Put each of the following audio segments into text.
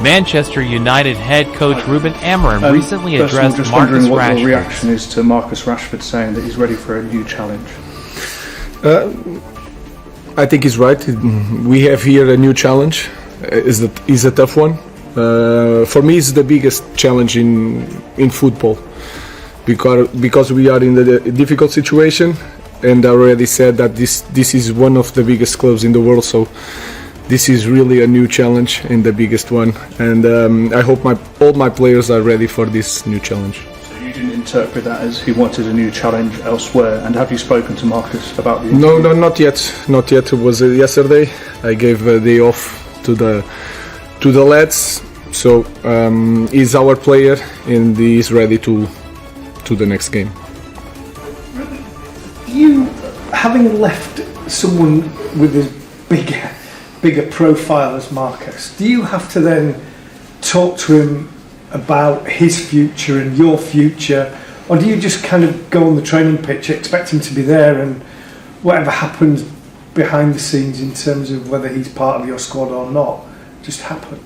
Manchester United head coach Ruben Amorim recently addressed just Marcus what Rashford. your reaction is to Marcus Rashford saying that he's ready for a new challenge. I think he's right. We have here a new challenge. It's a tough one. For me, it's the biggest challenge in football because we are in a difficult situation, and I already said that this is one of the biggest clubs in the world. So this is really a new challenge and the biggest one. And I hope all my players are ready for this new challenge. So you didn't interpret that as he wanted a new challenge elsewhere. And have you spoken to Marcus about the No, not yet. Not yet. It was yesterday. I gave a day off to the lads. So he's our player and he's ready to the next game. You, having left someone with as bigger profile as Marcus, do you have to then talk to him about his future and your future, or do you just kind of go on the training pitch, expect him to be there, and whatever happens behind the scenes in terms of whether he's part of your squad or not just happens?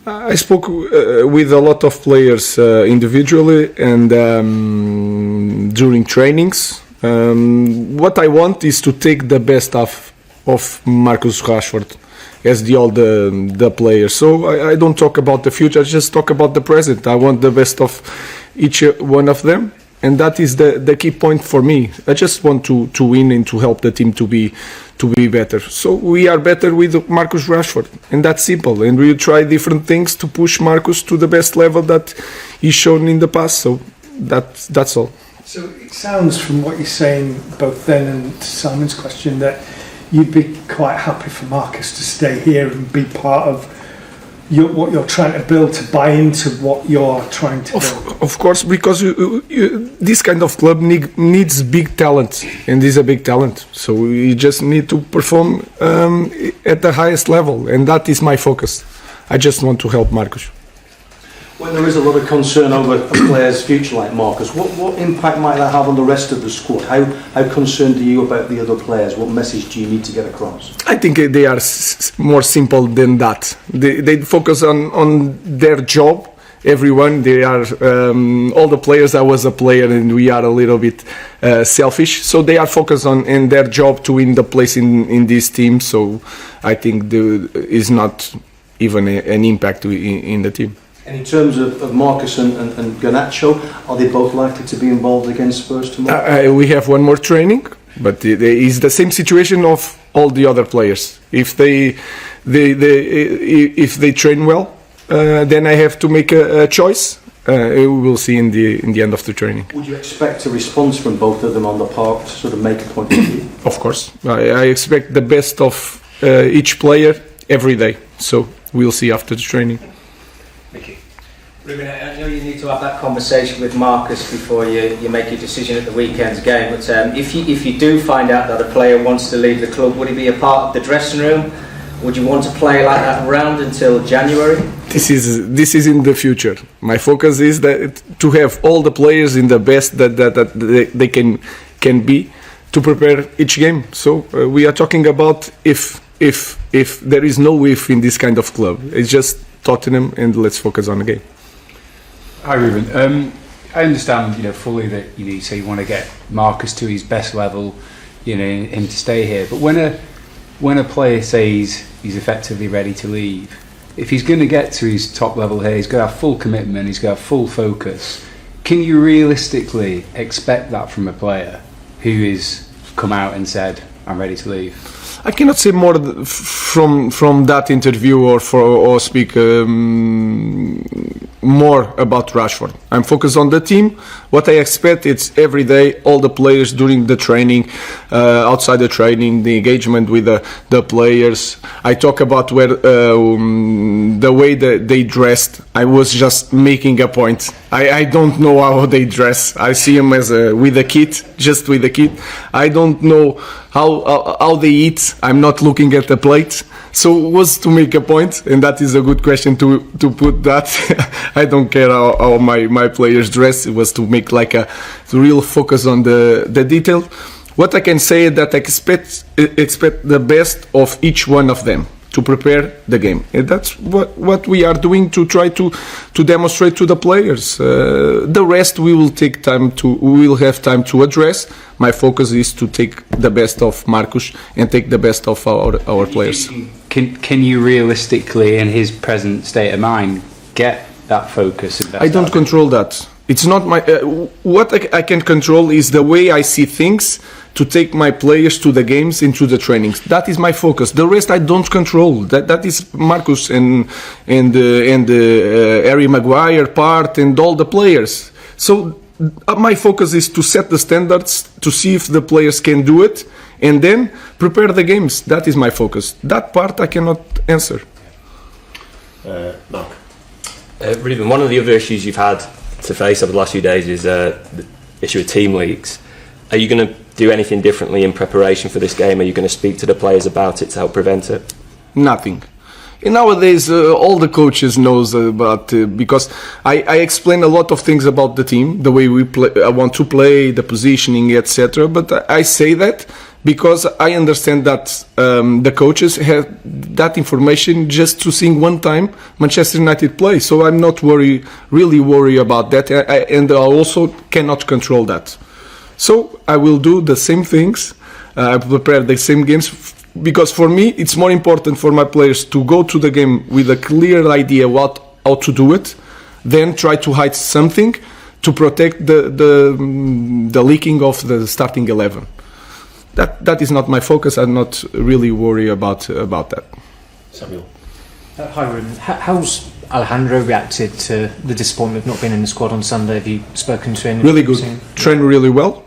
I spoke with a lot of players individually and during trainings. What I want is to take the best of Marcus Rashford as the players. So I don't talk about the future, I just talk about the present. I want the best of each one of them, and that is the key point for me. I just want to win and to help the team to be better. So we are better with Marcus Rashford, and that's simple. And we try different things to push Marcus to the best level that he's shown in the past. So that's all. So it sounds from what you're saying, both then and to Simon's question, that you'd be quite happy for Marcus to stay here and be part of what you're trying to build, to buy into what you're trying to build. Of course, because this kind of club needs big talent, and he's a big talent. So you just need to perform at the highest level, and that is my focus. I just want to help Marcus. When there is a lot of concern over a player's future like Marcus, what impact might that have on the rest of the squad? How concerned are you about the other players? What message do you need to get across? I think they are more simple than that. They focus on their job. Everyone, they are all the players. I was a player, and we are a little bit selfish. So they are focused on their job to win the place in this team. So I think there is not even an impact in the team. And in terms of Marcus and Garnacho, are they both likely to be involved against Spurs tomorrow? We have one more training, but it is the same situation of all the other players. If they train well, then I have to make a choice. We will see in the end of the training. Would you expect a response from both of them on the park to sort of make a point of view? Of course, I expect the best of each player every day. So we'll see after the training. Thank you. Ruben, I know you need to have that conversation with Marcus before you make your decision at the weekend's game, but if you do find out that a player wants to leave the club, would he be a part of the dressing room? Would you want to play like that around until January? This is in the future. My focus is that to have all the players in the best that they can be to prepare each game. So we are talking about if there is no if in this kind of club. It's just Tottenham, and let's focus on the game. Hi Ruben, I understand fully that you say you want to get Marcus to his best level, him to stay here. But when a player says he's effectively ready to leave, if he's going to get to his top level here, he's got to have full commitment, he's got to have full focus. Can you realistically expect that from a player who has come out and said, I'm ready to leave? I cannot say more from that interview or speak more about Rashford. I'm focused on the team. What I expect is every day, all the players during the training, outside the training, the engagement with the players. I talk about the way that they dressed. I was just making a point. I don't know how they dress. I see them as with a kit, just with a kit. I don't know how they eat. I'm not looking at the plate. So it was to make a point, and that is a good question to put that. I don't care how my players dress. It was to make like a real focus on the detail. What I can say is that I expect the best of each one of them to prepare the game. And that's what we are doing to try to demonstrate to the players. The rest we will have time to address. My focus is to take the best of Marcus and take the best of our players. Can you realistically, in his present state of mind, get that focus? I don't control that. It's not my. What I can control is the way I see things, to take my players to the games and to the trainings. That is my focus. The rest I don't control. That is Marcus and Harry Maguire part and all the players. So my focus is to set the standards, to see if the players can do it, and then prepare the games. That is my focus. That part I cannot answer. Mark. Ruben, one of the other issues you've had to face over the last few days is the issue of team leaks. Are you going to do anything differently in preparation for this game? Are you going to speak to the players about it to help prevent it? Nothing. And nowadays, all the coaches knows about because I explain a lot of things about the team, the way we play, I want to play, the positioning, etc. But I say that because I understand that the coaches have that information just to see one time Manchester United play. So I'm not really worried about that, and I also cannot control that. So I will do the same things, I prepare the same games, because for me it's more important for my players to go to the game with a clear idea how to do it, than try to hide something to protect the leaking of the starting 11. That is not my focus. I'm not really worried about that. Samuel. Hi Ruben, how's Alejandro reacted to the disappointment of not being in the squad on Sunday? Have you spoken to him? Really good. Trained really well.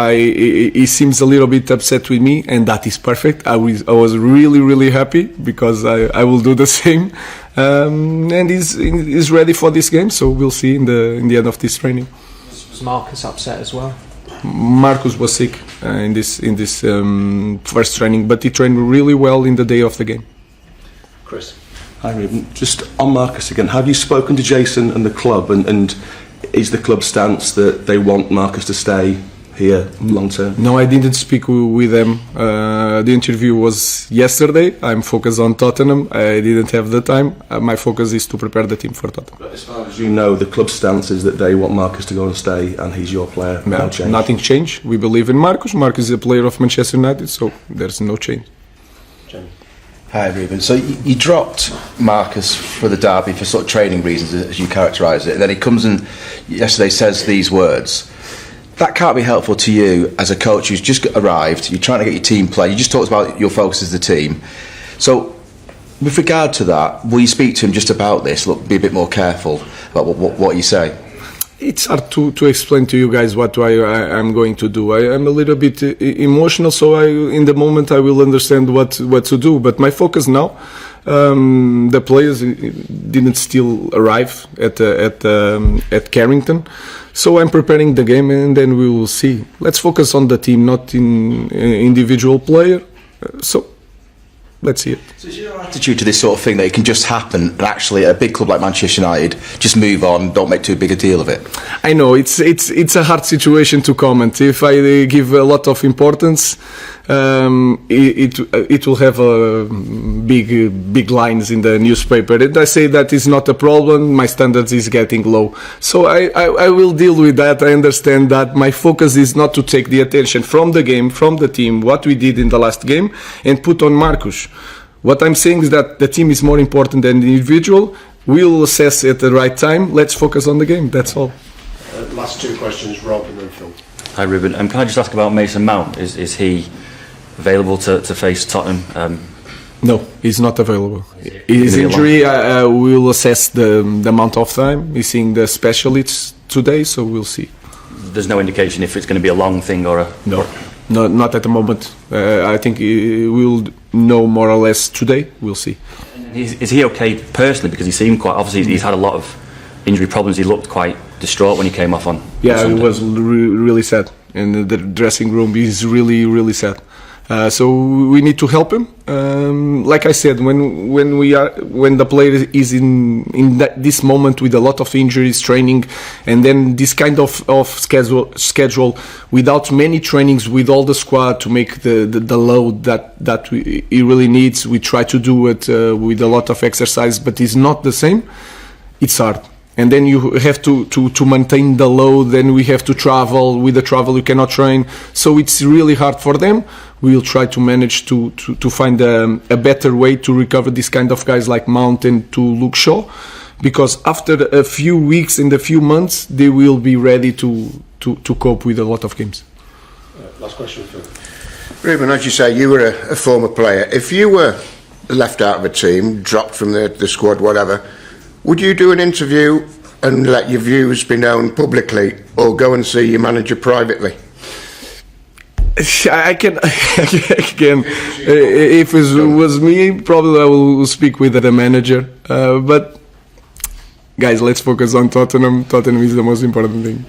He seems a little bit upset with me, and that is perfect. I was really happy, because I will do the same. And he's ready for this game, so we'll see in the end of this training. Was Marcus upset as well? Marcus was sick in this first training, but he trained really well in the day of the game. Chris. Hi Ruben, just on Marcus again, have you spoken to Jason and the club, and is the club stance that they want Marcus to stay here long term? No, I didn't speak with them. The interview was yesterday. I'm focused on Tottenham. I didn't have the time. My focus is to prepare the team for Tottenham. But as far as you know, the club stance is that they want Marcus to go and stay, and he's your player. No, nothing changed. We believe in Marcus. Marcus is a player of Manchester United, so there's no change. Jamie. Hi Ruben, so you dropped Marcus for the derby for sort of training reasons, as you characterise it, and then he comes and yesterday says these words. That can't be helpful to you as a coach who's just arrived. You're trying to get your team play. You just talked about your focus as the team. So with regard to that, will you speak to him just about this? Look, be a bit more careful about what you say. It's hard to explain to you guys what I'm going to do. I'm a little bit emotional, so in the moment I will understand what to do. But my focus now, the players didn't still arrive at Carrington, so I'm preparing the game, and then we will see. Let's focus on the team, not in individual player. So let's see it. So is your attitude to this sort of thing that it can just happen, and actually a big club like Manchester United just move on, don't make too big a deal of it? I know it's a hard situation to comment. If I give a lot of importance, it will have big lines in the newspaper. And I say that is not a problem. My standards is getting low, so I will deal with that. I understand that my focus is not to take the attention from the game, from the team, what we did in the last game, and put on Marcus. What I'm saying is that the team is more important than the individual. We'll assess at the right time. Let's focus on the game. That's all. Last two questions, Rob and then Phil. Hi Ruben, can I just ask about Mason Mount? Is he available to face Tottenham? No, he's not available. His injury, we will assess the amount of time. He's seeing the specialists today, so we'll see. There's no indication if it's going to be a long thing or a... No, not at the moment. I think we'll know more or less today. We'll see. Is he okay personally? Because he seemed quite... Obviously, he's had a lot of injury problems. He looked quite distraught when he came off on Yeah, Sunday. It was really sad. In the dressing room, he's really sad. So we need to help him. Like I said, when the player is in this moment with a lot of injuries, training, and then this kind of schedule without many trainings with all the squad to make the load that he really needs. We try to do it with a lot of exercise, but it's not the same. It's hard. And then you have to maintain the load. Then we have to travel. With the travel, you cannot train. So it's really hard for them. We'll try to manage to find a better way to recover this kind of guys like Mount and to Luke Shaw, because after a few weeks and a few months, they will be ready to cope with a lot of games. Last question, Phil. Ruben, as you say, you were a former player. If you were left out of a team, dropped from the squad, whatever, would you do an interview and let your views be known publicly, or go and see your manager privately? I can. If it was me, probably I will speak with the manager. But guys, let's focus on Tottenham. Tottenham is the most important thing.